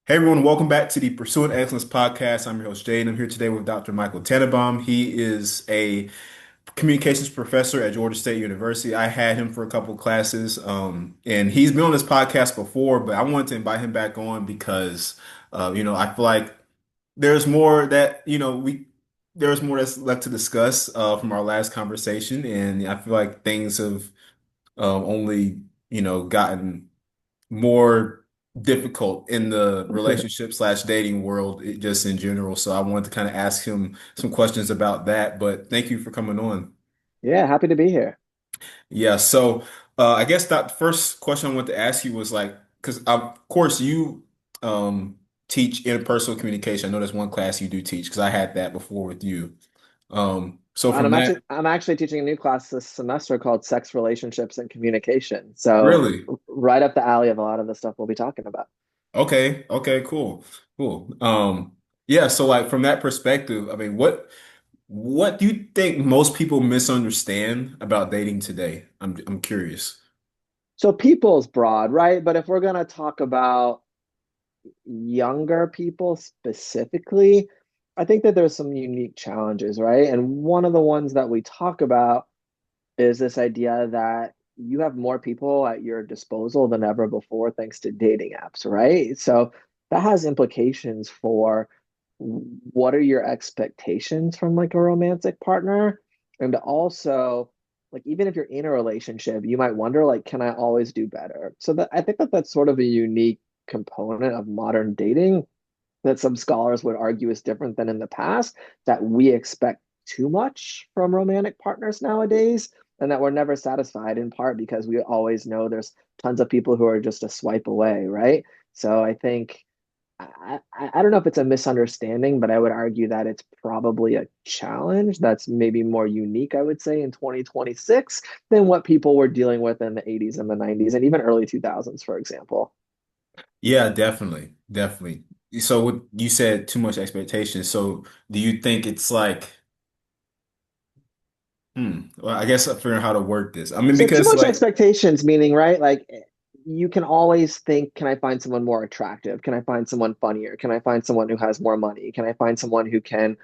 Hey everyone, welcome back to the Pursuing Excellence podcast. I'm your host Jay, and I'm here today with Dr. Michael Tannebaum. He is a communications professor at Georgia State University. I had him for a couple classes, and he's been on this podcast before, but I wanted to invite him back on because, I feel like there's more that, there's more that's left to discuss from our last conversation, and I feel like things have only, gotten more difficult in the relationship slash dating world, just in general. So I wanted to kind of ask him some questions about that. But thank you for coming on. Yeah, happy to be here. Yeah. So I guess that first question I wanted to ask you was like, because of course you teach interpersonal communication. I know there's one class you do teach because I had that before with you. So And from that, I'm actually teaching a new class this semester called Sex, Relationships, and Communication. So really, right up the alley of a lot of the stuff we'll be talking about. okay, okay, cool, cool. Yeah. So like from that perspective, I mean, what do you think most people misunderstand about dating today? I'm curious. So people's broad, right? But if we're gonna talk about younger people specifically, I think that there's some unique challenges, right? And one of the ones that we talk about is this idea that you have more people at your disposal than ever before thanks to dating apps, right? So that has implications for what are your expectations from like a romantic partner? And also, like even if you're in a relationship, you might wonder like, can I always do better? So that I think that that's sort of a unique component of modern dating that some scholars would argue is different than in the past, that we expect too much from romantic partners nowadays, and that we're never satisfied in part because we always know there's tons of people who are just a swipe away, right? So I think I don't know if it's a misunderstanding, but I would argue that it's probably a challenge that's maybe more unique, I would say, in 2026 than what people were dealing with in the 80s and the 90s and even early 2000s, for example. Yeah, definitely, definitely. So what you said too much expectation. So do you think it's like, well, I guess I'm figuring out how to work this. I mean, So too because much like, expectations, meaning, right? Like you can always think, can I find someone more attractive? Can I find someone funnier? Can I find someone who has more money? Can I find someone who can,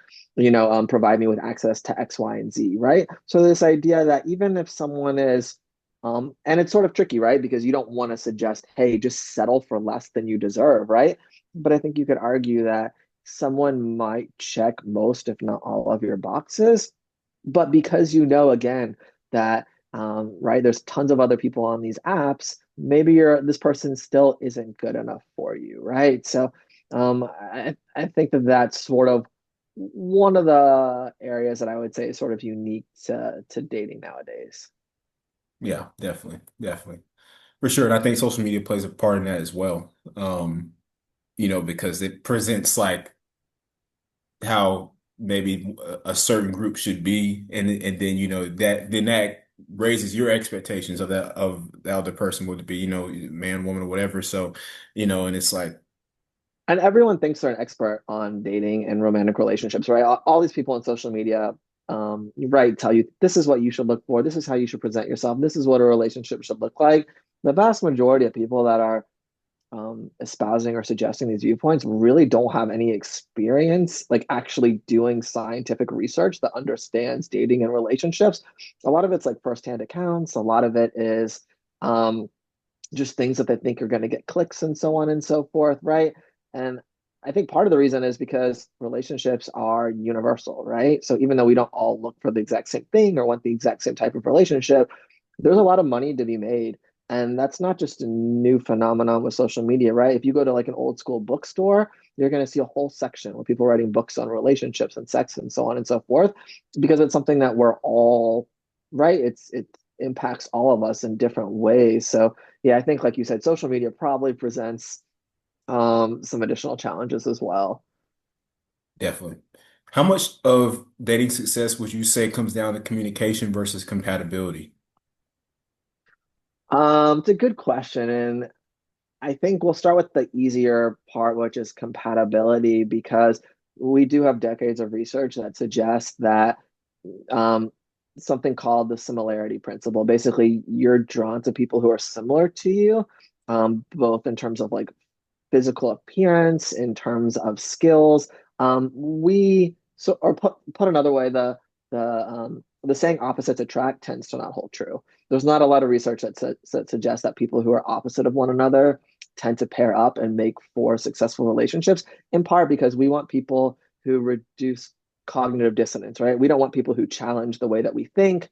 provide me with access to X, Y, and Z, right? So this idea that even if someone is, and it's sort of tricky, right? Because you don't want to suggest, hey, just settle for less than you deserve, right? But I think you could argue that someone might check most, if not all, of your boxes. But because you know, again, that right? There's tons of other people on these apps. Maybe this person still isn't good enough for you, right? So I think that that's sort of one of the areas that I would say is sort of unique to dating nowadays. yeah, definitely, definitely. For sure. And I think social media plays a part in that as well. Because it presents like how maybe a certain group should be, and then that raises your expectations of the other person, would it be man, woman, or whatever. So and it's like And everyone thinks they're an expert on dating and romantic relationships, right? All these people on social media, right, tell you this is what you should look for, this is how you should present yourself, this is what a relationship should look like. The vast majority of people that are espousing or suggesting these viewpoints really don't have any experience, like actually doing scientific research that understands dating and relationships. A lot of it's like firsthand accounts. A lot of it is um, just things that they think are going to get clicks and so on and so forth, right? And I think part of the reason is because relationships are universal, right? So even though we don't all look for the exact same thing or want the exact same type of relationship, there's a lot of money to be made. And that's not just a new phenomenon with social media, right? If you go to like an old school bookstore, you're going to see a whole section with people writing books on relationships and sex and so on and so forth, because it's something that we're all, right? It impacts all of us in different ways. So yeah, I think like you said, social media probably presents some additional challenges as well. definitely. How much of dating success would you say comes down to communication versus compatibility? It's a good question, and I think we'll start with the easier part, which is compatibility, because we do have decades of research that suggests that um, something called the similarity principle. Basically, you're drawn to people who are similar to you, both in terms of like physical appearance, in terms of skills. We so or put another way, the saying opposites attract tends to not hold true. There's not a lot of research that suggests that people who are opposite of one another tend to pair up and make for successful relationships, in part because we want people who reduce cognitive dissonance, right? We don't want people who challenge the way that we think,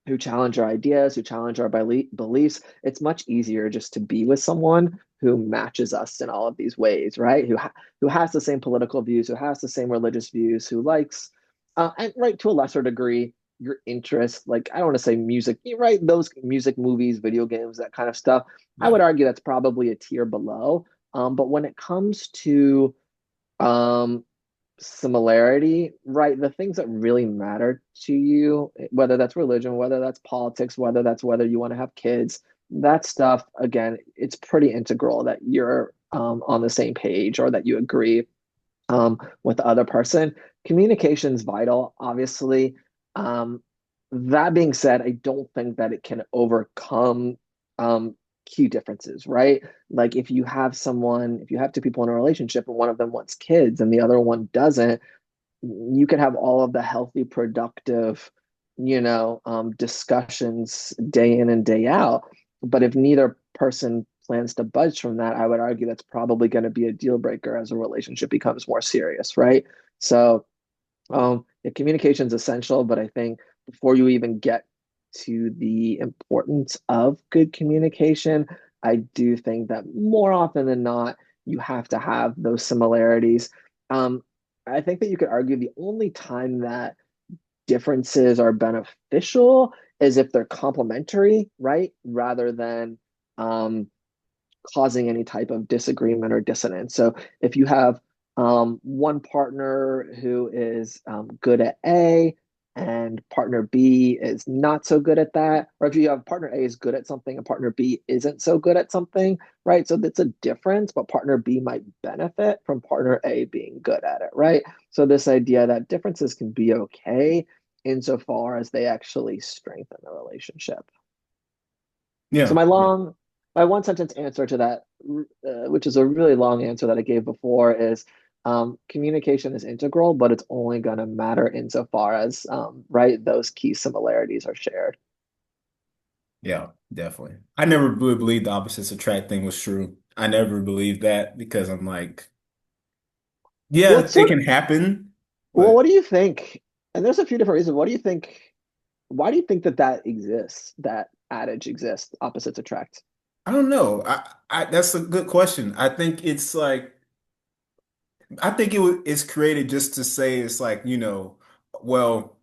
who challenge our ideas, who challenge our beliefs. It's much easier just to be with someone who matches us in all of these ways, right? Who has the same political views, who has the same religious views, who likes, and right to a lesser degree, your interests. Like I don't want to say music, right? Those music, movies, video games, that kind of stuff. I Yeah. would argue that's probably a tier below. But when it comes to um, similarity, right? The things that really matter to you, whether that's religion, whether that's politics, whether you want to have kids, that stuff, again, it's pretty integral that you're on the same page or that you agree with the other person. Communication's vital, obviously. Um, that being said, I don't think that it can overcome key differences, right? Like if you have two people in a relationship and one of them wants kids and the other one doesn't, you could have all of the healthy, productive, discussions day in and day out. But if neither person plans to budge from that, I would argue that's probably going to be a deal breaker as a relationship becomes more serious, right? So, yeah, communication is essential, but I think before you even get to the importance of good communication, I do think that more often than not, you have to have those similarities. Um, I think that you could argue the only time that differences are beneficial is if they're complementary, right? Rather than um, causing any type of disagreement or dissonance. So if you have one partner who is good at A and partner B is not so good at that, or if you have partner A is good at something and partner B isn't so good at something, right? So that's a difference, but partner B might benefit from partner A being good at it, right? So this idea that differences can be okay insofar as they actually strengthen the relationship. So Yeah. Yeah. my one sentence answer to that, which is a really long answer that I gave before, is communication is integral, but it's only going to matter insofar as, right, those key similarities are shared. Yeah, definitely. I never really believed the opposites attract thing was true. I never believed that because I'm like, yeah, What it sort can happen, well, but what do you think? And there's a few different reasons. What do you think? Why do you think that that exists? That adage exists, opposites attract. I don't know. That's a good question. I think it's like I think it's created just to say it's like, well,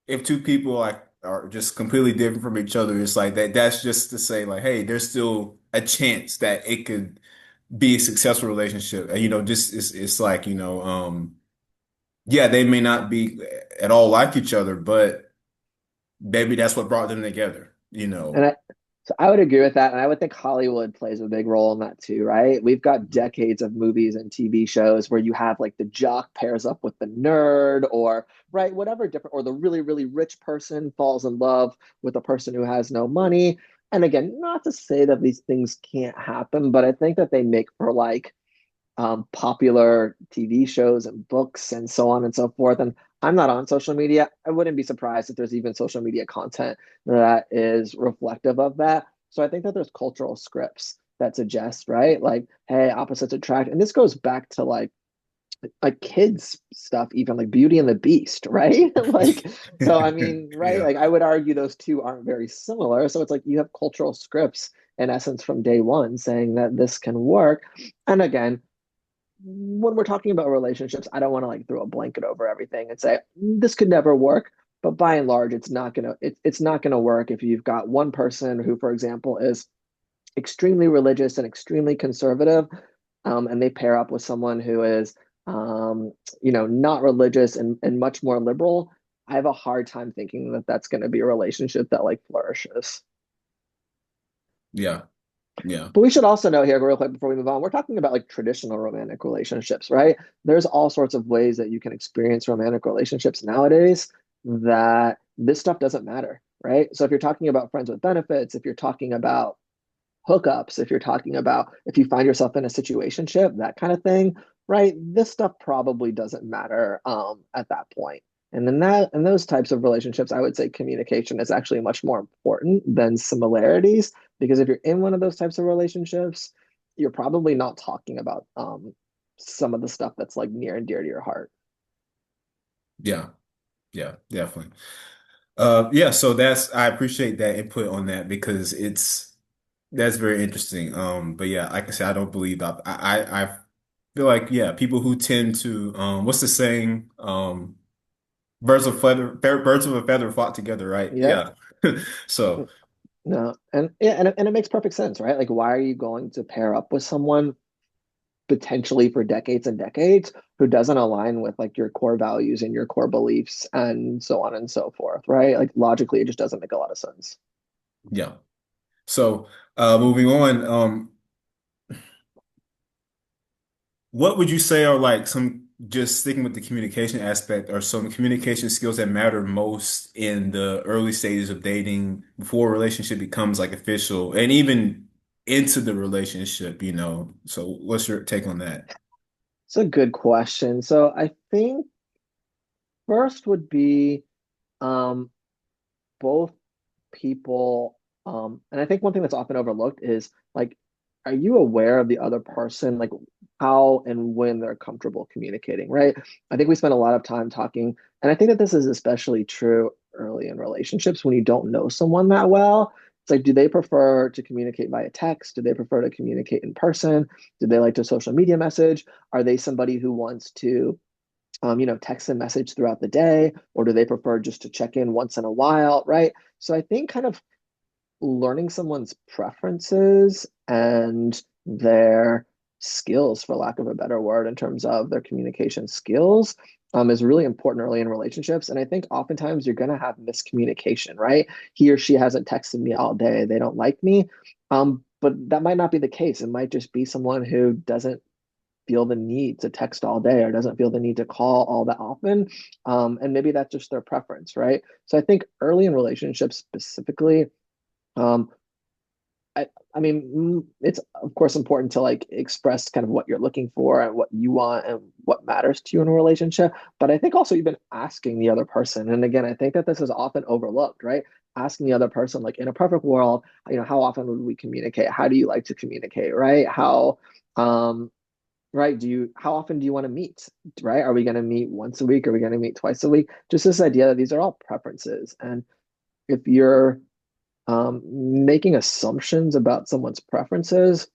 if two people like are just completely different from each other, it's like that's just to say like, hey, there's still a chance that it could be a successful relationship. And just it's like, yeah, they may not be at all like each other, but maybe that's what brought them together, you And know. I would agree with that. And I would think Hollywood plays a big role in that too, right? We've got decades of movies and TV shows where you have like the jock pairs up with the nerd or, right, whatever different, or the really, really rich person falls in love with a person who has no money. And again, not to say that these things can't happen, but I think that they make for like popular TV shows and books and so on and so forth. And I'm not on social media. I wouldn't be surprised if there's even social media content that is reflective of that. So I think that there's cultural scripts that suggest, right? Like, hey, opposites attract. And this goes back to like kids stuff, even like Beauty and the Beast, right? Like, so I mean, right? Yeah. Like I would argue those two aren't very similar. So it's like you have cultural scripts in essence from day one saying that this can work. And again, when we're talking about relationships, I don't want to like throw a blanket over everything and say this could never work. But by and large, it's not gonna work if you've got one person who, for example, is extremely religious and extremely conservative, and they pair up with someone who is, not religious and much more liberal. I have a hard time thinking that that's going to be a relationship that like flourishes. Yeah. Yeah. But we should also know here, real quick, before we move on, we're talking about like traditional romantic relationships, right? There's all sorts of ways that you can experience romantic relationships nowadays that this stuff doesn't matter, right? So if you're talking about friends with benefits, if you're talking about hookups, if you're talking about if you find yourself in a situationship, that kind of thing, right? This stuff probably doesn't matter at that point. And in those types of relationships, I would say communication is actually much more important than similarities because if you're in one of those types of relationships, you're probably not talking about some of the stuff that's like near and dear to your heart. Yeah, yeah, definitely. Yeah, so I appreciate that input on that because that's very interesting. But yeah, like I said, I don't believe I feel like yeah, people who tend to what's the saying? Birds of a feather flock together, right? Yep. Yeah. So No, and yeah, and it makes perfect sense, right? Like, why are you going to pair up with someone potentially for decades and decades who doesn't align with like your core values and your core beliefs and so on and so forth, right? Like logically, it just doesn't make a lot of sense. yeah. So moving on, what would you say are like some just sticking with the communication aspect or some communication skills that matter most in the early stages of dating before a relationship becomes like official and even into the relationship, you know? So what's your take on that? It's a good question. So I think first would be um, both people and I think one thing that's often overlooked is like are you aware of the other person like how and when they're comfortable communicating, right? I think we spend a lot of time talking and I think that this is especially true early in relationships when you don't know someone that well. It's like do they prefer to communicate via text? Do they prefer to communicate in person? Do they like to social media message? Are they somebody who wants to text and message throughout the day, or do they prefer just to check in once in a while, right? So I think kind of learning someone's preferences and their skills, for lack of a better word, in terms of their communication skills, is really important early in relationships. And I think oftentimes you're going to have miscommunication, right? He or she hasn't texted me all day. They don't like me. But that might not be the case. It might just be someone who doesn't feel the need to text all day or doesn't feel the need to call all that often. And maybe that's just their preference, right? So I think early in relationships specifically, um, I mean, it's of course important to like express kind of what you're looking for and what you want and what matters to you in a relationship. But I think also you've been asking the other person. And again, I think that this is often overlooked, right? Asking the other person, like in a perfect world, how often would we communicate? How do you like to communicate, right? Um, right? How often do you want to meet? Right? Are we going to meet once a week? Are we going to meet twice a week? Just this idea that these are all preferences. And if you're making assumptions about someone's preferences,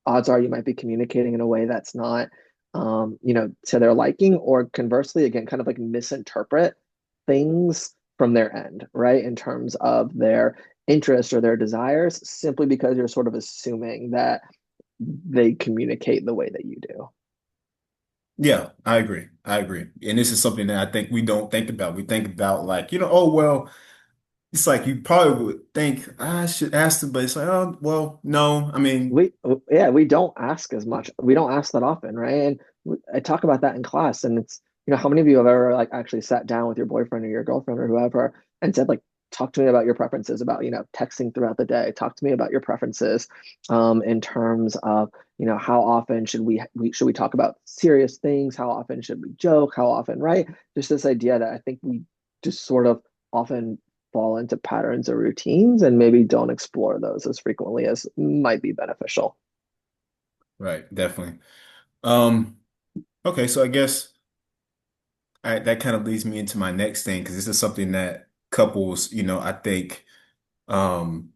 odds are you might be communicating in a way that's not, to their liking, or conversely, again, kind of like misinterpret things from their end, right? In terms of their interests or their desires, simply because you're sort of assuming that they communicate the way that you do. Yeah, I agree. I agree. And this is something that I think we don't think about. We think about like, oh, well, it's like you probably would think I should ask them, but it's like, oh, well, no. I mean, We don't ask as much. We don't ask that often, right? And I talk about that in class, and it's how many of you have ever like actually sat down with your boyfriend or your girlfriend or whoever and said like, talk to me about your preferences about texting throughout the day. Talk to me about your preferences, in terms of how often should we talk about serious things? How often should we joke? How often, right? Just this idea that I think we just sort of often fall into patterns or routines and maybe don't explore those as frequently as might be beneficial. right, definitely. Um, okay, so I guess that kind of leads me into my next thing because this is something that couples, I think um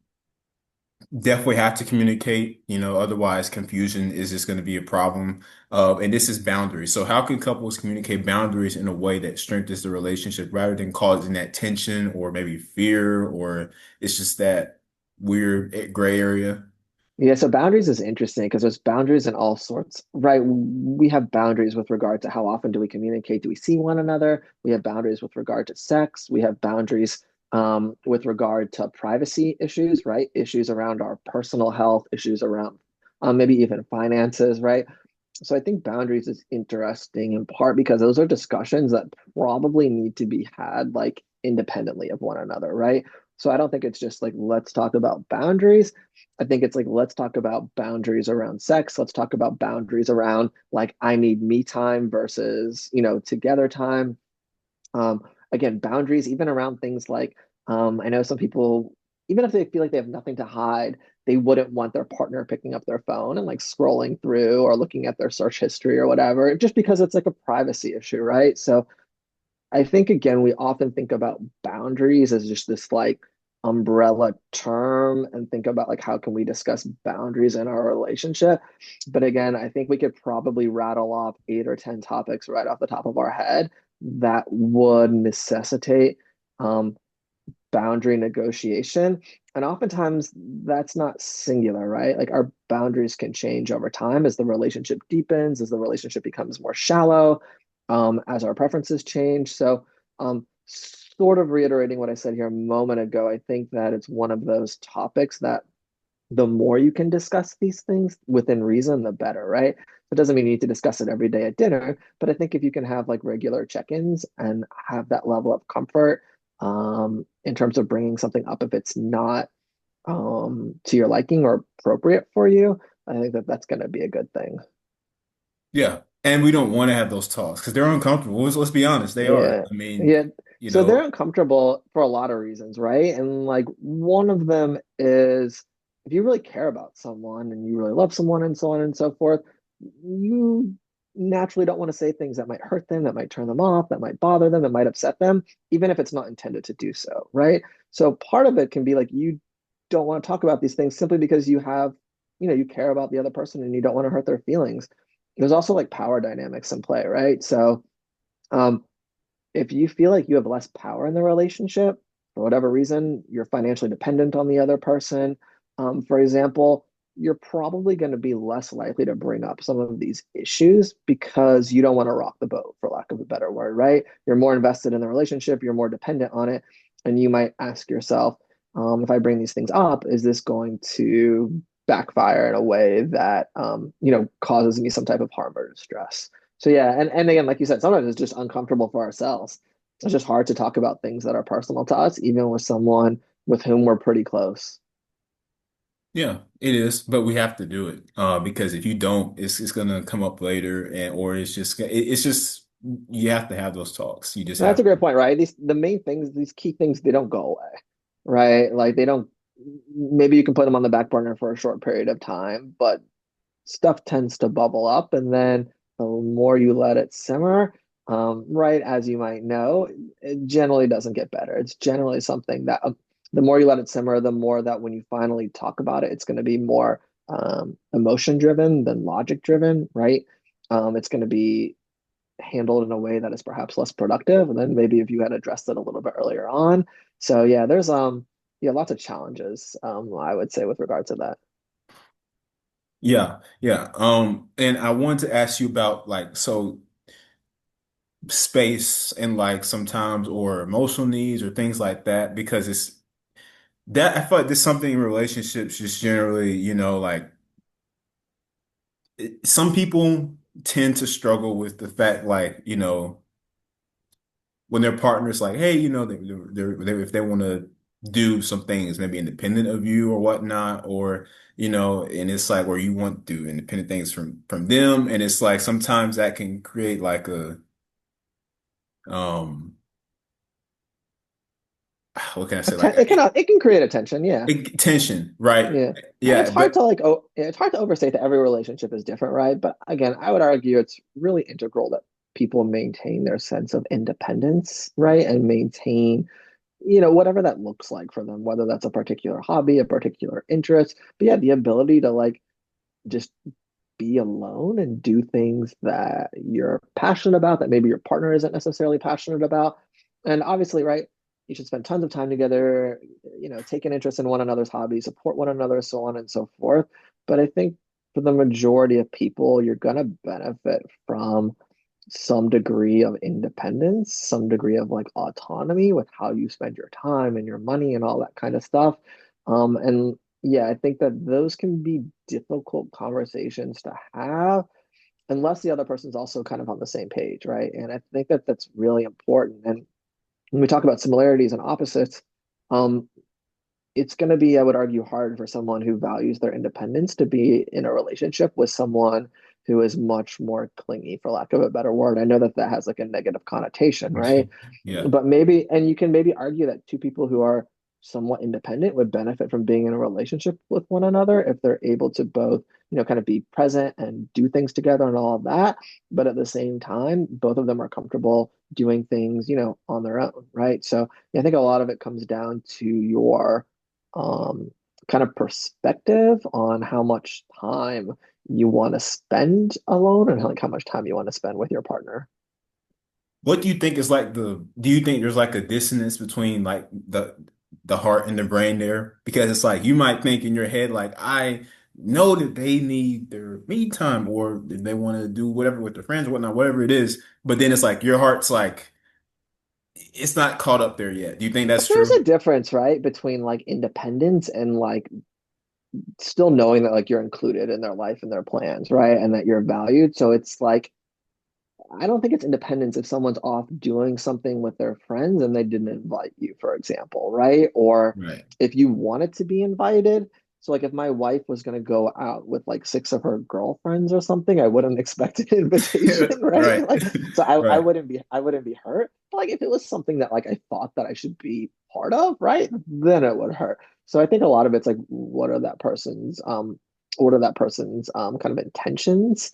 definitely have to communicate, otherwise confusion is just going to be a problem. And this is boundaries. So how can couples communicate boundaries in a way that strengthens the relationship rather than causing that tension or maybe fear or it's just that weird gray area? Yeah, so boundaries is interesting because there's boundaries in all sorts, right? We have boundaries with regard to how often do we communicate? Do we see one another? We have boundaries with regard to sex. We have boundaries with regard to privacy issues, right? Issues around our personal health, issues around maybe even finances, right? So I think boundaries is interesting in part because those are discussions that probably need to be had like independently of one another, right? So I don't think it's just like, let's talk about boundaries. I think it's like, let's talk about boundaries around sex. Let's talk about boundaries around like, I need me time versus, together time. Um, Again, boundaries, even around things like, I know some people, even if they feel like they have nothing to hide, they wouldn't want their partner picking up their phone and like scrolling through or looking at their search history or whatever, just because it's like a privacy issue, right? So I think again, we often think about boundaries as just this like umbrella term and think about like how can we discuss boundaries in our relationship. But again, I think we could probably rattle off 8 or 10 topics right off the top of our head that would necessitate um, boundary negotiation. And oftentimes that's not singular, right? Like our boundaries can change over time as the relationship deepens, as the relationship becomes more shallow, as our preferences change. So, sort of reiterating what I said here a moment ago, I think that it's one of those topics that the more you can discuss these things within reason, the better, right? It doesn't mean you need to discuss it every day at dinner, but I think if you can have like regular check-ins and have that level of comfort in terms of bringing something up if it's not to your liking or appropriate for you, I think that that's going to be a good thing. Yeah. And we don't want to have those talks because they're uncomfortable. Let's be honest, they are. Yeah. I mean, Yeah. you So they're know, uncomfortable for a lot of reasons, right? And like one of them is if you really care about someone and you really love someone and so on and so forth, you naturally don't want to say things that might hurt them, that might turn them off, that might bother them, that might upset them, even if it's not intended to do so, right? So part of it can be like you don't want to talk about these things simply because you care about the other person and you don't want to hurt their feelings. There's also like power dynamics in play, right? So, um, if you feel like you have less power in the relationship for whatever reason, you're financially dependent on the other person, for example, you're probably going to be less likely to bring up some of these issues because you don't want to rock the boat, for lack of a better word, right? You're more invested in the relationship, you're more dependent on it, and you might ask yourself, if I bring these things up, is this going to backfire in a way that causes me some type of harm or distress? So yeah, and again, like you said, sometimes it's just uncomfortable for ourselves. It's just hard to talk about things that are personal to us, even with someone with whom we're pretty close. yeah, it is, but we have to do it. Because if you don't, it's gonna come up later and or it's just you have to have those talks. You just That's a have great point, right? The main things, these key things, they don't go away, right? Like they don't. Maybe you can put them on the back burner for a short period of time, but stuff tends to bubble up, and then the more you let it simmer, right, as you might know, it generally doesn't get better. It's generally something that the more you let it simmer, the more that when you finally talk about it, it's going to be more emotion driven than logic driven, right? It's going to be handled in a way that is perhaps less productive than maybe if you had addressed it a little bit earlier on. So yeah, there's yeah, lots of challenges, I would say with regard to that. yeah, yeah. And I wanted to ask you about like so space and like sometimes or emotional needs or things like that because it's that I feel like there's something in relationships just generally, like some people tend to struggle with the fact like, when their partner's like, hey, if they want to do some things maybe independent of you or whatnot, or and it's like where you want to do independent things from them, and it's like sometimes that can create like a um what can I say like It can create a tension, yeah. tension, right? Yeah. And Yeah, it's hard but to it's hard to overstate that every relationship is different, right? But again, I would argue it's really integral that people maintain their sense of independence, right? And maintain, whatever that looks like for them, whether that's a particular hobby, a particular interest. But yeah, the ability to like just be alone and do things that you're passionate about that maybe your partner isn't necessarily passionate about. And obviously, right, you should spend tons of time together, take an interest in one another's hobbies, support one another, so on and so forth. But I think for the majority of people, you're going to benefit from some degree of independence, some degree of like autonomy with how you spend your time and your money and all that kind of stuff. And yeah, I think that those can be difficult conversations to have unless the other person's also kind of on the same page, right? And I think that that's really important. And when we talk about similarities and opposites, um, it's going to be, I would argue, hard for someone who values their independence to be in a relationship with someone who is much more clingy, for lack of a better word. I know that that has like a negative connotation, right? Yeah. But maybe, and you can maybe argue that two people who are somewhat independent would benefit from being in a relationship with one another if they're able to both, kind of be present and do things together and all of that. But at the same time, both of them are comfortable doing things, on their own, right? So yeah, I think a lot of it comes down to your um, kind of perspective on how much time you want to spend alone and like how much time you want to spend with your partner. What do you think is like do you think there's like a dissonance between like the heart and the brain there? Because it's like you might think in your head like I know that they need their me time or they want to do whatever with their friends or whatnot, whatever it is, but then it's like your heart's like it's not caught up there yet. Do you think that's There's true? a difference, right, between like independence and like still knowing that like you're included in their life and their plans, right? And that you're valued. So it's like I don't think it's independence if someone's off doing something with their friends and they didn't invite you, for example, right? Or Right. if you wanted to be invited. So like if my wife was going to go out with like six of her girlfriends or something, I wouldn't expect an invitation, right? Right. Like so I Right. wouldn't be hurt. But like if it was something that like I thought that I should be part of, right? Then it would hurt. So I think a lot of it's like what are that person's kind of intentions?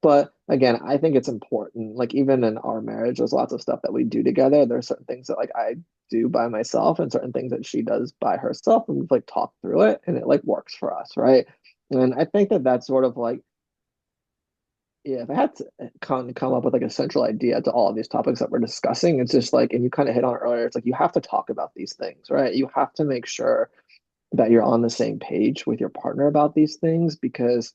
But again, I think it's important. Like even in our marriage, there's lots of stuff that we do together. There's certain things that like I do by myself and certain things that she does by herself, and we've like talked through it, and it like works for us, right? And I think that that's sort of like, yeah, if I had to come up with like a central idea to all of these topics that we're discussing, it's just like, and you kind of hit on it earlier, it's like you have to talk about these things, right? You have to make sure that you're on the same page with your partner about these things because,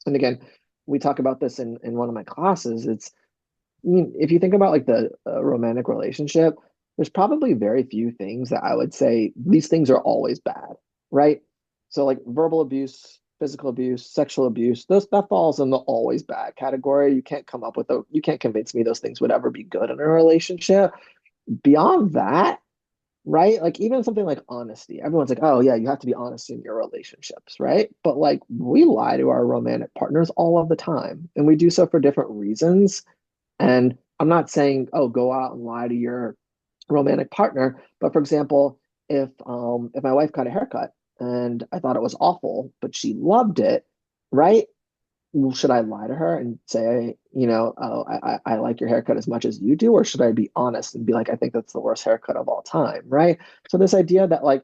and again, we talk about this in one of my classes. I mean, if you think about like the romantic relationship, there's probably very few things that I would say these things are always bad, right? So like verbal abuse, physical abuse, sexual abuse, those that falls in the always bad category. You can't convince me those things would ever be good in a relationship. Beyond that, right? Like even something like honesty. Everyone's like, "Oh yeah, you have to be honest in your relationships," right? But like we lie to our romantic partners all of the time, and we do so for different reasons. And I'm not saying, oh, go out and lie to your romantic partner, but for example, if my wife got a haircut and I thought it was awful, but she loved it, right? Well, should I lie to her and say, oh, I like your haircut as much as you do, or should I be honest and be like, I think that's the worst haircut of all time, right? So this idea that like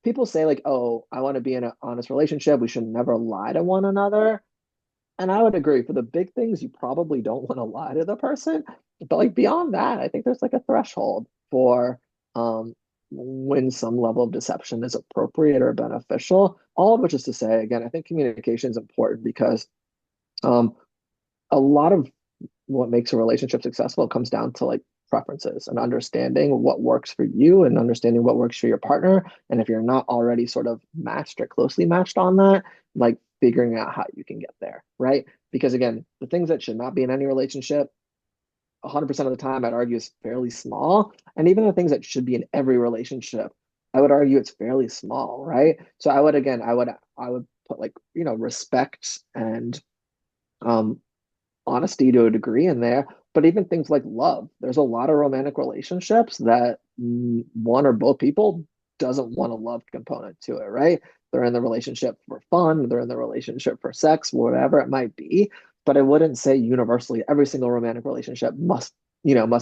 people say like, oh, I want to be in an honest relationship, we should never lie to one another. And I would agree for the big things, you probably don't want to lie to the person. But like beyond that, I think there's like a threshold for when some level of deception is appropriate or beneficial. All of which is to say, again, I think communication is important because um, a lot of what makes a relationship successful comes down to like preferences and understanding what works for you and understanding what works for your partner. And if you're not already sort of matched or closely matched on that, like figuring out how you can get there, right? Because again, the things that should not be in any relationship, 100% of the time, I'd argue is fairly small. And even the things that should be in every relationship, I would argue it's fairly small, right? So I would put like, respect and um, honesty to a degree in there, but even things like love. There's a lot of romantic relationships that one or both people doesn't want a love component to it, right? They're in the relationship for fun, they're in the relationship for sex, whatever it might be. But I wouldn't say universally every single romantic relationship must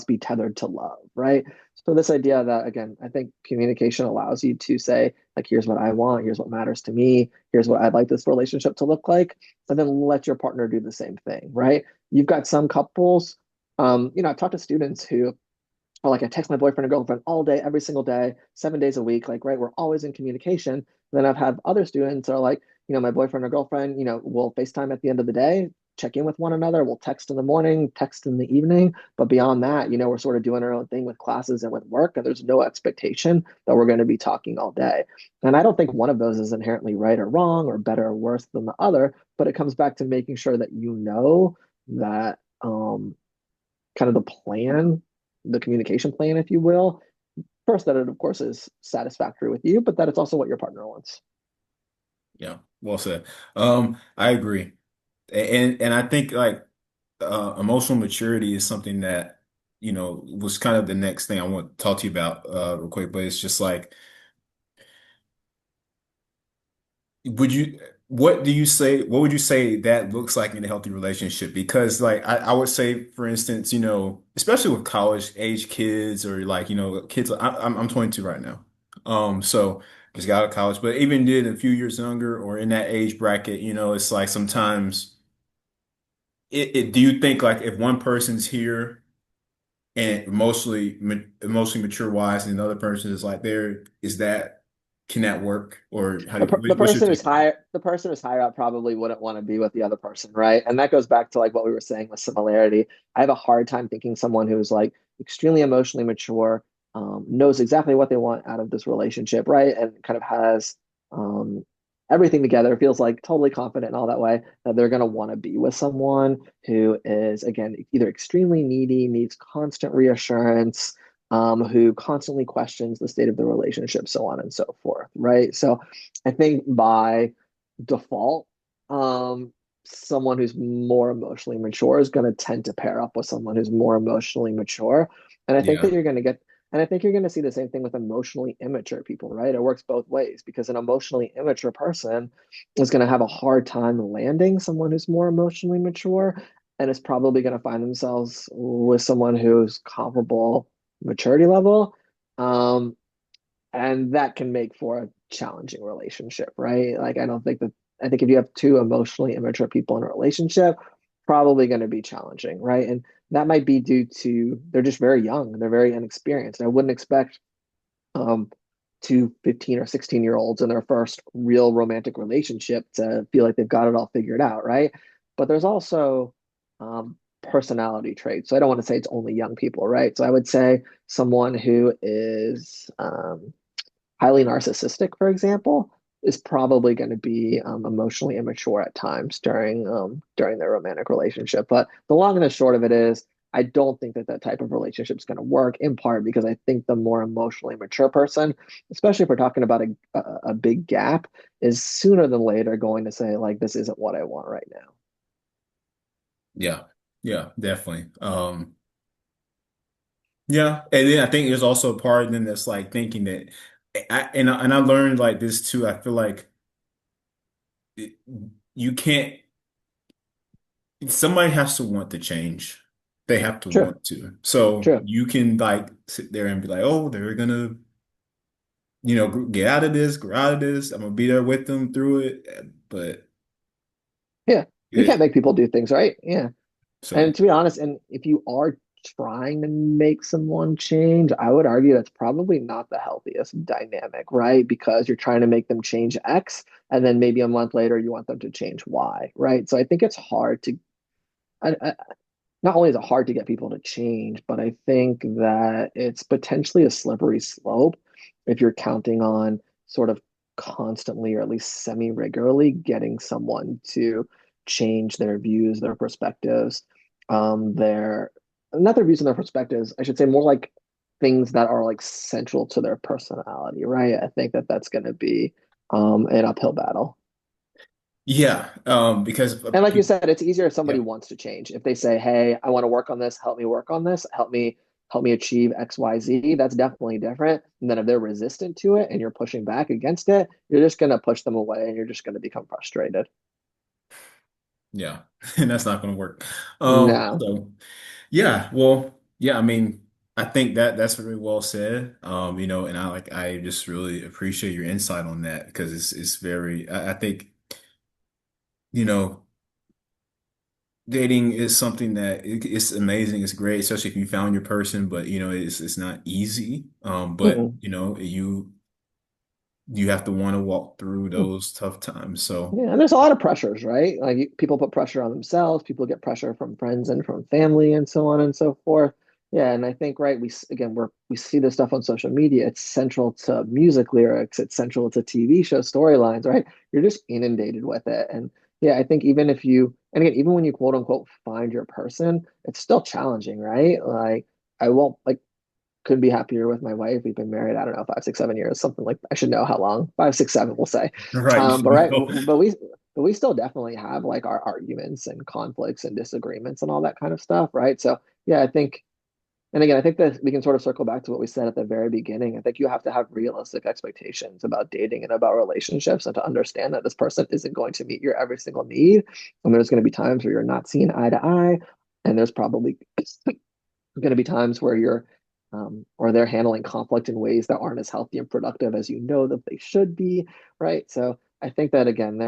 be tethered to love, right? So this idea that again, I think communication allows you to say, like, here's what I want, here's what matters to me, here's what I'd like this relationship to look like, and then let your partner do the same thing, right? You've got some couples, I've talked to students who are like, I text my boyfriend or girlfriend all day, every single day, 7 days a week, like, right, we're always in communication. And then I've had other students that are like, my boyfriend or girlfriend, will FaceTime at the end of the day, check in with one another, we'll text in the morning, text in the evening. But beyond that, we're sort of doing our own thing with classes and with work, and there's no expectation that we're going to be talking all day. And I don't think one of those is inherently right or wrong or better or worse than the other, but it comes back to making sure that that kind of the plan, the communication plan, if you will, First, that it, of course, is satisfactory with you, but that it's also what your partner wants. Yeah, well said. I agree. And I think like emotional maturity is something that, was kind of the next thing I want to talk to you about real quick, but it's just like would you what would you say that looks like in a healthy relationship? Because like I would say, for instance, especially with college age kids or like, kids, I'm 22 right now. So just got out of college, but even did a few years younger or in that age bracket, it's like sometimes do you think like if one person's here and emotionally mature wise and the other person is like there, can that work? Or The what's your person who's take on that? higher, the person who's higher up probably wouldn't want to be with the other person, right? And that goes back to like what we were saying with similarity. I have a hard time thinking someone who's like extremely emotionally mature, knows exactly what they want out of this relationship, right? And kind of has um, everything together, feels like totally confident and all that way, that they're going to want to be with someone who is, again, either extremely needy, needs constant reassurance, who constantly questions the state of the relationship, so on and so forth, right? So I think by default, someone who's more emotionally mature is going to tend to pair up with someone who's more emotionally mature. And I think that Yeah. you're going to get, and I think you're going to see the same thing with emotionally immature people, right? It works both ways because an emotionally immature person is going to have a hard time landing someone who's more emotionally mature and is probably going to find themselves with someone who's comparable maturity level. Um, and that can make for a challenging relationship, right? Like I don't think that I think if you have two emotionally immature people in a relationship, probably going to be challenging, right? And that might be due to they're just very young, they're very inexperienced. I wouldn't expect um, two 15 or 16-year olds in their first real romantic relationship to feel like they've got it all figured out, right? But there's also personality traits. So I don't want to say it's only young people, right? So I would say someone who is highly narcissistic, for example, is probably going to be emotionally immature at times during their romantic relationship. But the long and the short of it is, I don't think that that type of relationship is going to work. In part because I think the more emotionally mature person, especially if we're talking about a big gap, is sooner than later going to say like, "This isn't what I want right now." Yeah. Yeah, definitely. Yeah. And then I think there's also a part of them that's like thinking that and I learned like this too. I feel like it, you can't somebody has to want to change. They have to True, want to. So true. you can like sit there and be like, oh, they're gonna, get out of this, grow out of this. I'm gonna be there with them through it. But Yeah, you can't it, make people do things, right? Yeah. so And to be honest, and if you are trying to make someone change, I would argue that's probably not the healthiest dynamic, right? Because you're trying to make them change X, and then maybe a month later you want them to change Y, right? So I think it's hard to, I, not only is it hard to get people to change, but I think that it's potentially a slippery slope if you're counting on sort of constantly or at least semi-regularly getting someone to change their views, their perspectives, their not their views and their perspectives, I should say more like things that are like central to their personality, right? I think that that's going to be an uphill battle. yeah, because And like you said, it's easier if somebody yeah, wants to change. If they say, "Hey, I want to work on this, help me work on this, help me achieve XYZ," that's definitely different. And then if they're resistant to it and you're pushing back against it, you're just going to push them away and you're just going to become frustrated. yeah, and that's not gonna work. No. So yeah, well, yeah, I mean, I think that's really well said. And I just really appreciate your insight on that because it's very I think, you know, dating is something that it's amazing, it's great, especially if you found your person, but it's not easy. But Mm-mm. you have to want to walk through those tough times. So Yeah, and there's a lot of pressures, right? Like people put pressure on themselves, people get pressure from friends and from family and so on and so forth. Yeah, and I think right, again we see this stuff on social media. It's central to music lyrics, it's central to TV show storylines, right? You're just inundated with it. And yeah, I think even if you and again, even when you quote unquote find your person, it's still challenging, right? Like I won't like couldn't be happier with my wife. We've been married, I don't know, 5, 6, 7 years, something like I should know how long. 5, 6, 7, we'll say. Right. You should But right, know. but we still definitely have like our arguments and conflicts and disagreements and all that kind of stuff, right? So yeah, I think, and again, I think that we can sort of circle back to what we said at the very beginning. I think you have to have realistic expectations about dating and about relationships and to understand that this person isn't going to meet your every single need. And there's going to be times where you're not seeing eye to eye. And there's probably going to be times where you're or they're handling conflict in ways that aren't as healthy and productive as you know that they should be, right? So I think that again,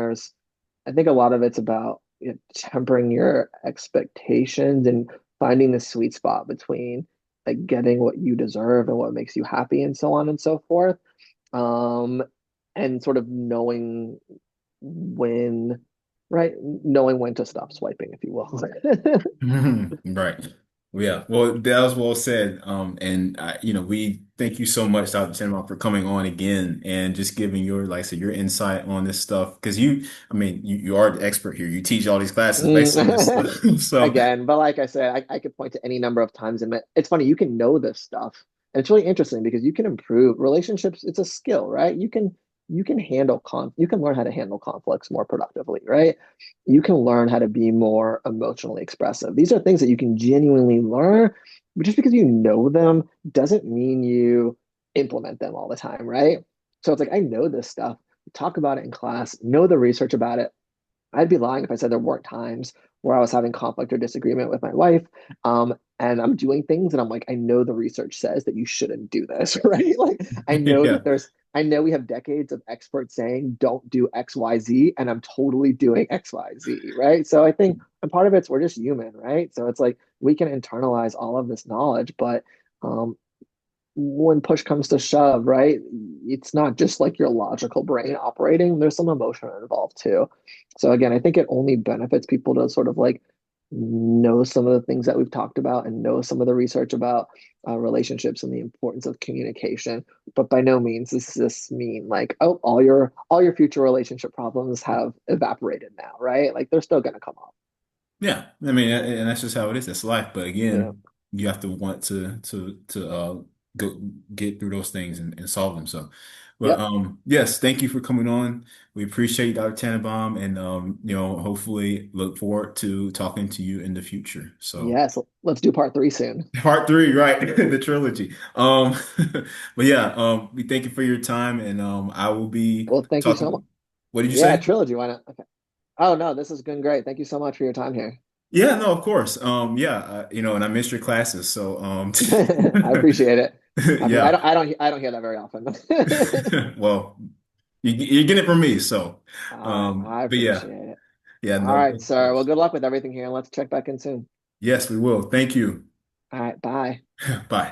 I think a lot of it's about, you know, tempering your expectations and finding the sweet spot between like getting what you deserve and what makes you happy and so on and so forth. Um, and sort of when, knowing when to stop swiping, if you will. Right. Well, yeah. Well, that was well said. And we thank you so much, Dr. Tannebaum, for coming on again and just giving your, like I said, your insight on this stuff. Because I mean, you are the expert here. You teach all these classes based on this Mm. stuff. So, Again, but like I said, I could point to any number of times and it's funny, you can know this stuff. And it's really interesting because you can improve relationships. It's a skill, right? You can you can learn how to handle conflicts more productively, right? You can learn how to be more emotionally expressive. These are things that you can genuinely learn, but just because you know them doesn't mean you implement them all the time, right? So it's like I know this stuff, talk about it in class, know the research about it. I'd be lying if I said there weren't times where I was having conflict or disagreement with my wife. And I'm doing things and I'm like, I know the research says that you shouldn't do this, right? Like, yeah. I know we have decades of experts saying don't do X, Y, Z, and I'm totally doing X, Y, Z, right? So I think, and part of it's we're just human, right? So it's like we can internalize all of this knowledge, but um, when push comes to shove, right? It's not just like your logical brain operating, there's some emotion involved too. So again, I think it only benefits people to sort of like know some of the things that we've talked about and know some of the research about relationships and the importance of communication. But by no means does this mean like, oh, all your future relationship problems have evaporated now, right? Like they're still going to come up. Yeah. I mean, and that's just how it is. That's life. But Yeah. again, you have to want to go get through those things and solve them. So, but Yep. yes, thank you for coming on. We appreciate you, Dr. Tannenbaum, and hopefully look forward to talking to you in the future. So, Yes. Let's do part three soon. part three, right? The trilogy. But yeah, we thank you for your time, and I will be Well, thank you so much. talking. What did you Yeah, say? trilogy. Why not? Okay. Oh no, this has been great. Thank you so much for your time here. Yeah, no, of course. Yeah, and I missed your classes, so I appreciate it. yeah. I don't hear that very often. Well, you're getting it from me, so All right, I but yeah, appreciate it. yeah, All no, right, of sir. Well, course. good luck with everything here, and let's check back in soon. Yes, we will. Thank you. All right, bye. Bye.